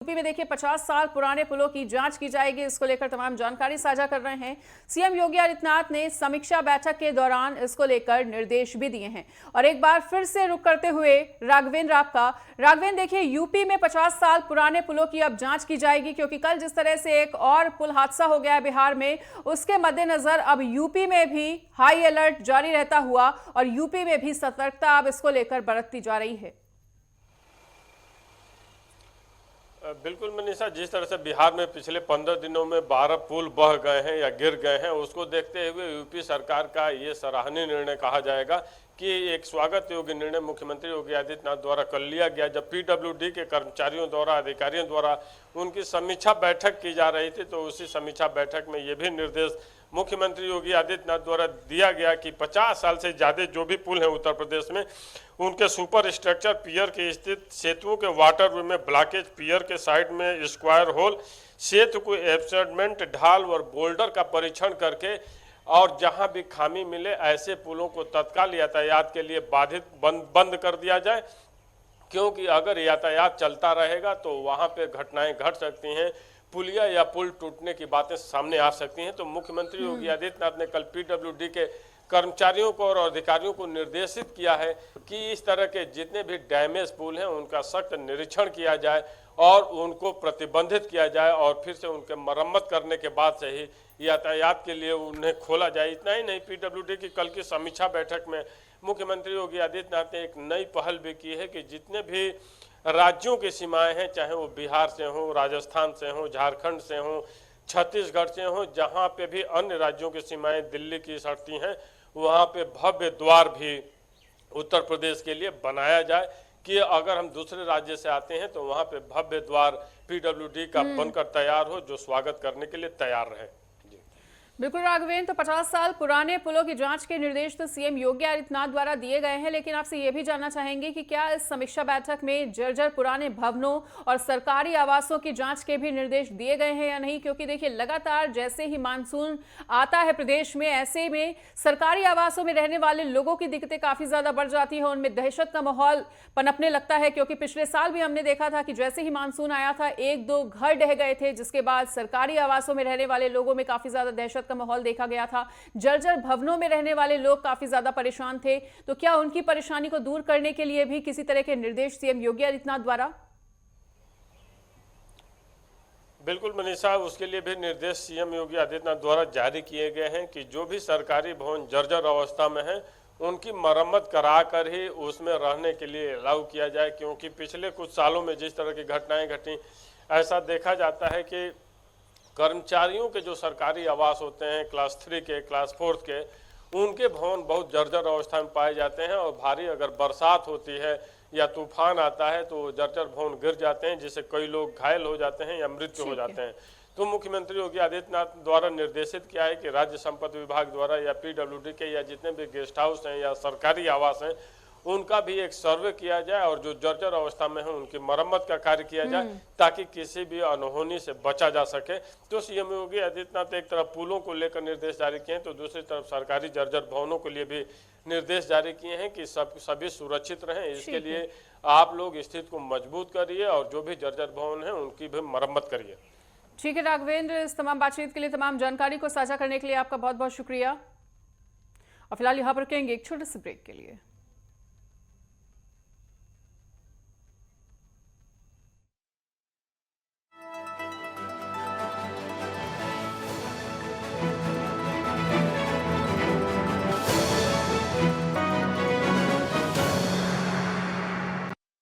UP में देखिए 50 साल पुराने पुलों की जांच की जाएगी। इसको लेकर तमाम जानकारी साझा कर रहे हैं। सीएम योगी आदित्यनाथ ने समीक्षा बैठक के दौरान इसको लेकर निर्देश भी दिए हैं। और एक बार फिर से रुक करते हुए राघवेंद्र आपका राघवेंद्र, देखिए यूपी में 50 साल पुराने पुलों की अब जांच की जाएगी, क्योंकि कल जिस तरह से एक और पुल हादसा हो गया बिहार में, उसके मद्देनजर अब यूपी में भी हाई अलर्ट जारी रहता हुआ और यूपी में भी सतर्कता अब इसको लेकर बरतती जा रही है। बिल्कुल मनीषा, जिस तरह से बिहार में पिछले 15 दिनों में 12 पुल बह गए हैं या गिर गए हैं, उसको देखते हुए यूपी सरकार का ये सराहनीय निर्णय कहा जाएगा कि एक स्वागत योग्य निर्णय मुख्यमंत्री योगी आदित्यनाथ द्वारा कर लिया गया। जब पीडब्ल्यूडी के कर्मचारियों द्वारा, अधिकारियों द्वारा उनकी समीक्षा बैठक की जा रही थी, तो उसी समीक्षा बैठक में ये भी निर्देश मुख्यमंत्री योगी आदित्यनाथ द्वारा दिया गया कि 50 साल से ज़्यादा जो भी पुल हैं उत्तर प्रदेश में, उनके सुपर स्ट्रक्चर पियर के स्थित सेतुओं के वाटर वे में ब्लॉकेज, पियर के साइड में स्क्वायर होल, सेतु को एब्सर्डमेंट, ढाल और बोल्डर का परीक्षण करके और जहां भी खामी मिले ऐसे पुलों को तत्काल यातायात के लिए बाधित बंद कर दिया जाए, क्योंकि अगर यातायात चलता रहेगा तो वहां पे घटनाएं घट सकती हैं, पुलिया या पुल टूटने की बातें सामने आ सकती हैं। तो मुख्यमंत्री योगी आदित्यनाथ ने कल पीडब्ल्यूडी के कर्मचारियों को और अधिकारियों को निर्देशित किया है कि इस तरह के जितने भी डैमेज पुल हैं उनका सख्त निरीक्षण किया जाए और उनको प्रतिबंधित किया जाए और फिर से उनके मरम्मत करने के बाद से ही यातायात के लिए उन्हें खोला जाए। इतना ही नहीं, पीडब्ल्यूडी की कल की समीक्षा बैठक में मुख्यमंत्री योगी आदित्यनाथ ने एक नई पहल भी की है कि जितने भी राज्यों की सीमाएं हैं, चाहे वो बिहार से हों, राजस्थान से हों, झारखंड से हों, छत्तीसगढ़ से हों, जहां पे भी अन्य राज्यों की सीमाएं दिल्ली की सटती हैं, वहां पे भव्य द्वार भी उत्तर प्रदेश के लिए बनाया जाए कि अगर हम दूसरे राज्य से आते हैं तो वहां पे भव्य द्वार पीडब्ल्यूडी का बनकर तैयार हो, जो स्वागत करने के लिए तैयार रहे। बिल्कुल राघवेंद्र, तो 50 साल पुराने पुलों की जांच के निर्देश तो सीएम योगी आदित्यनाथ द्वारा दिए गए हैं, लेकिन आपसे ये भी जानना चाहेंगे कि क्या इस समीक्षा बैठक में जर्जर पुराने भवनों और सरकारी आवासों की जांच के भी निर्देश दिए गए हैं या नहीं? क्योंकि देखिए लगातार जैसे ही मानसून आता है प्रदेश में, ऐसे में सरकारी आवासों में रहने वाले लोगों की दिक्कतें काफी ज्यादा बढ़ जाती है, उनमें दहशत का माहौल पनपने लगता है। क्योंकि पिछले साल भी हमने देखा था कि जैसे ही मानसून आया था, 1-2 घर ढह गए थे, जिसके बाद सरकारी आवासों में रहने वाले लोगों में काफी ज्यादा दहशत का माहौल देखा गया था। जर्जर भवनों में रहने वाले लोग काफी ज्यादा परेशान थे। तो क्या उनकी परेशानी को दूर करने के लिए भी किसी तरह के निर्देश सीएम योगी आदित्यनाथ द्वारा? बिल्कुल मनीषा, उसके लिए भी निर्देश सीएम योगी आदित्यनाथ द्वारा जारी किए गए हैं कि जो भी सरकारी भवन जर्जर अवस्था में है, उनकी मरम्मत करा कर ही उसमें रहने के लिए अलाउ किया जाए। क्योंकि पिछले कुछ सालों में जिस तरह की घटनाएं घटी, ऐसा देखा जाता है कि कर्मचारियों के जो सरकारी आवास होते हैं क्लास 3 के, क्लास 4 के, उनके भवन बहुत जर्जर अवस्था में पाए जाते हैं और भारी अगर बरसात होती है या तूफान आता है तो जर्जर भवन गिर जाते हैं, जिससे कई लोग घायल हो जाते हैं या मृत्यु हो जाते हैं। तो मुख्यमंत्री योगी आदित्यनाथ द्वारा निर्देशित किया है कि राज्य संपत्ति विभाग द्वारा या पीडब्ल्यूडी के या जितने भी गेस्ट हाउस हैं या सरकारी आवास हैं, उनका भी एक सर्वे किया जाए और जो जर्जर अवस्था में है उनकी मरम्मत का कार्य किया जाए, ताकि किसी भी अनहोनी से बचा जा सके। तो सीएम योगी आदित्यनाथ एक तरफ पुलों को लेकर निर्देश जारी किए हैं, तो दूसरी तरफ सरकारी जर्जर भवनों के लिए भी निर्देश जारी किए हैं कि सभी सुरक्षित रहें। इसके लिए आप लोग स्थिति को मजबूत करिए और जो भी जर्जर भवन है उनकी भी मरम्मत करिए। ठीक है राघवेंद्र, इस तमाम बातचीत के लिए, तमाम जानकारी को साझा करने के लिए आपका बहुत बहुत शुक्रिया। और फिलहाल यहाँ पर कहेंगे एक छोटे से ब्रेक के लिए।